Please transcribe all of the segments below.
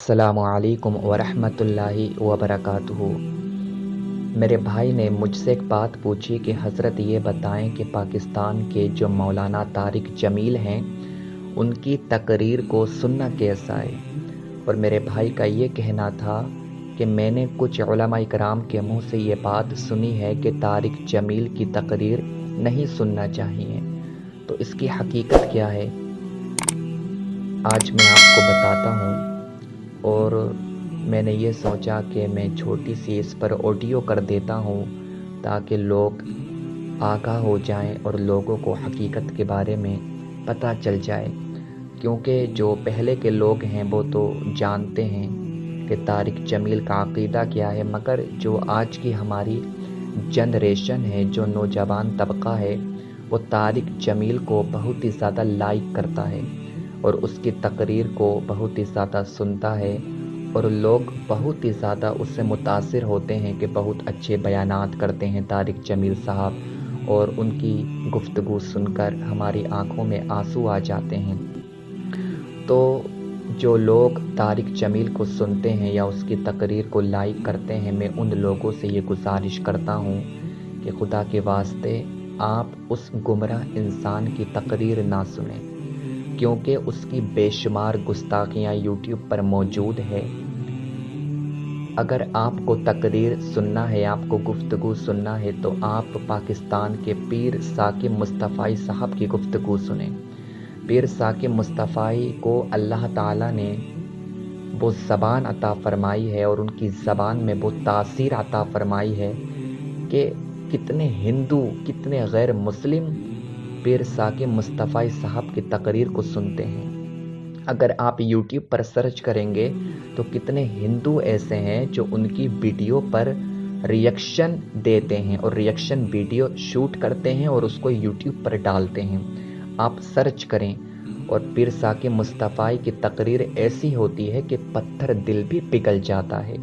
السلام علیکم ورحمۃ اللہ وبرکاتہ۔ میرے بھائی نے مجھ سے ایک بات پوچھی کہ حضرت یہ بتائیں کہ پاکستان کے جو مولانا طارق جمیل ہیں ان کی تقریر کو سننا کیسا ہے، اور میرے بھائی کا یہ کہنا تھا کہ میں نے کچھ علماء کرام کے منہ سے یہ بات سنی ہے کہ طارق جمیل کی تقریر نہیں سننا چاہیے، تو اس کی حقیقت کیا ہے آج میں آپ کو بتاتا ہوں۔ اور میں نے یہ سوچا کہ میں چھوٹی سی اس پر آڈیو کر دیتا ہوں تاکہ لوگ آگاہ ہو جائیں اور لوگوں کو حقیقت کے بارے میں پتہ چل جائے، کیونکہ جو پہلے کے لوگ ہیں وہ تو جانتے ہیں کہ طارق جمیل کا عقیدہ کیا ہے، مگر جو آج کی ہماری جنریشن ہے، جو نوجوان طبقہ ہے، وہ طارق جمیل کو بہت ہی زیادہ لائک کرتا ہے اور اس کی تقریر کو بہت ہی زیادہ سنتا ہے، اور لوگ بہت ہی زیادہ اس سے متاثر ہوتے ہیں کہ بہت اچھے بیانات کرتے ہیں طارق جمیل صاحب، اور ان کی گفتگو سن کر ہماری آنکھوں میں آنسو آ جاتے ہیں۔ تو جو لوگ طارق جمیل کو سنتے ہیں یا اس کی تقریر کو لائک کرتے ہیں، میں ان لوگوں سے یہ گزارش کرتا ہوں کہ خدا کے واسطے آپ اس گمراہ انسان کی تقریر نہ سنیں، کیونکہ اس کی بے شمار گستاخیاں یوٹیوب پر موجود ہے۔ اگر آپ کو تقریر سننا ہے، آپ کو گفتگو سننا ہے، تو آپ پاکستان کے پیر ثاقب مصطفی صاحب کی گفتگو سنیں۔ پیر ثاقب مصطفی کو اللہ تعالیٰ نے وہ زبان عطا فرمائی ہے اور ان کی زبان میں وہ تاثیر عطا فرمائی ہے کہ کتنے ہندو، کتنے غیر مسلم پیر ثاقب مصطفی صاحب کی تقریر کو سنتے ہیں۔ اگر آپ یوٹیوب پر سرچ کریں گے تو کتنے ہندو ایسے ہیں جو ان کی ویڈیو پر ریئیکشن دیتے ہیں اور ریئیکشن ویڈیو شوٹ کرتے ہیں اور اس کو یوٹیوب پر ڈالتے ہیں۔ آپ سرچ کریں، اور پیر ثاقب مصطفی کی تقریر ایسی ہوتی ہے کہ پتھر دل بھی پگھل جاتا ہے۔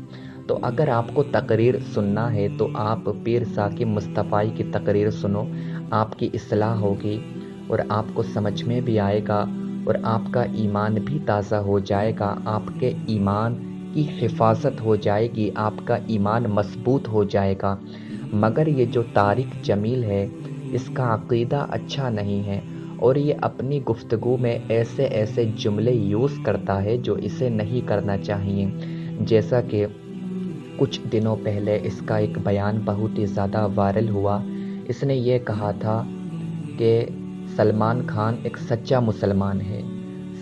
تو اگر آپ کو تقریر سننا ہے تو آپ پیر ثاقب مصطفی کی تقریر سنو، آپ کی اصلاح ہوگی اور آپ کو سمجھ میں بھی آئے گا اور آپ کا ایمان بھی تازہ ہو جائے گا، آپ کے ایمان کی حفاظت ہو جائے گی، آپ کا ایمان مضبوط ہو جائے گا۔ مگر یہ جو طارق جمیل ہے اس کا عقیدہ اچھا نہیں ہے، اور یہ اپنی گفتگو میں ایسے ایسے جملے یوز کرتا ہے جو اسے نہیں کرنا چاہیے۔ جیسا کہ کچھ دنوں پہلے اس کا ایک بیان بہت ہی زیادہ وائرل ہوا۔ اس نے یہ کہا تھا کہ سلمان خان ایک سچا مسلمان ہے۔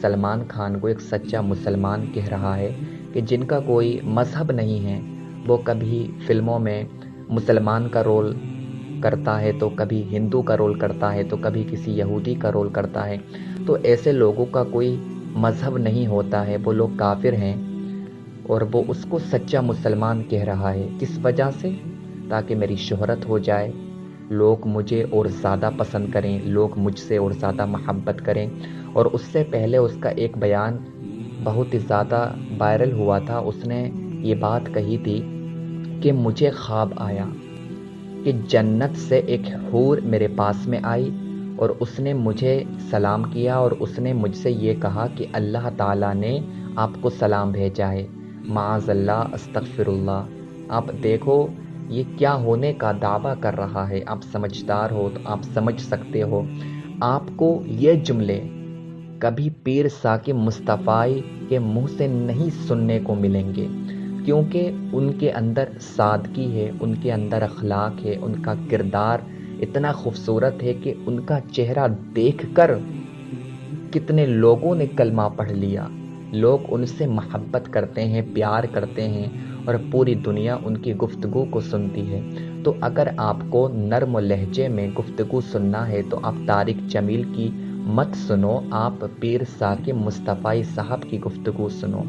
سلمان خان کو ایک سچا مسلمان کہہ رہا ہے کہ جن کا کوئی مذہب نہیں ہے، وہ کبھی فلموں میں مسلمان کا رول کرتا ہے تو کبھی ہندو کا رول کرتا ہے تو کبھی کسی یہودی کا رول کرتا ہے، تو ایسے لوگوں کا کوئی مذہب نہیں ہوتا ہے، وہ لوگ کافر ہیں، اور وہ اس کو سچا مسلمان کہہ رہا ہے۔ کس وجہ سے؟ تاکہ میری شہرت ہو جائے، لوگ مجھے اور زیادہ پسند کریں، لوگ مجھ سے اور زیادہ محبت کریں۔ اور اس سے پہلے اس کا ایک بیان بہت ہی زیادہ وائرل ہوا تھا۔ اس نے یہ بات کہی تھی کہ مجھے خواب آیا کہ جنت سے ایک حور میرے پاس میں آئی اور اس نے مجھے سلام کیا اور اس نے مجھ سے یہ کہا کہ اللہ تعالیٰ نے آپ کو سلام بھیجا ہے۔ معاذ اللہ، استغفر اللہ۔ آپ دیکھو یہ کیا ہونے کا دعویٰ کر رہا ہے۔ آپ سمجھدار ہو تو آپ سمجھ سکتے ہو۔ آپ کو یہ جملے کبھی پیر ثاقب مصطفی کے منہ سے نہیں سننے کو ملیں گے، کیونکہ ان کے اندر سادگی ہے، ان کے اندر اخلاق ہے، ان کا کردار اتنا خوبصورت ہے کہ ان کا چہرہ دیکھ کر کتنے لوگوں نے کلمہ پڑھ لیا۔ لوگ ان سے محبت کرتے ہیں، پیار کرتے ہیں، اور پوری دنیا ان کی گفتگو کو سنتی ہے۔ تو اگر آپ کو نرم و لہجے میں گفتگو سننا ہے تو آپ طارق جمیل کی مت سنو، آپ پیر ثاقب مصطفی صاحب کی گفتگو سنو۔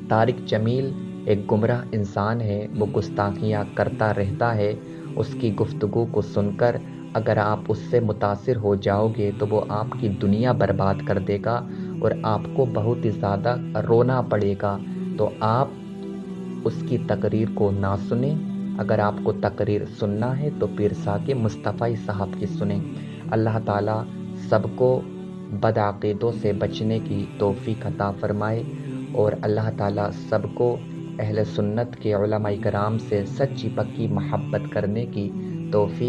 طارق جمیل ایک گمراہ انسان ہے، وہ گستاخیاں کرتا رہتا ہے۔ اس کی گفتگو کو سن کر اگر آپ اس سے متاثر ہو جاؤ گے تو وہ آپ کی دنیا برباد کر دے گا اور آپ کو بہت ہی زیادہ رونا پڑے گا۔ تو آپ اس کی تقریر کو نہ سنیں۔ اگر آپ کو تقریر سننا ہے تو پیر ثاقب مصطفی صاحب کی سنیں۔ اللہ تعالیٰ سب کو بدعقیدوں سے بچنے کی توفیق عطا فرمائے اور اللہ تعالیٰ سب کو اہل سنت کے علماء کرام سے سچی پکی محبت کرنے کی توفیق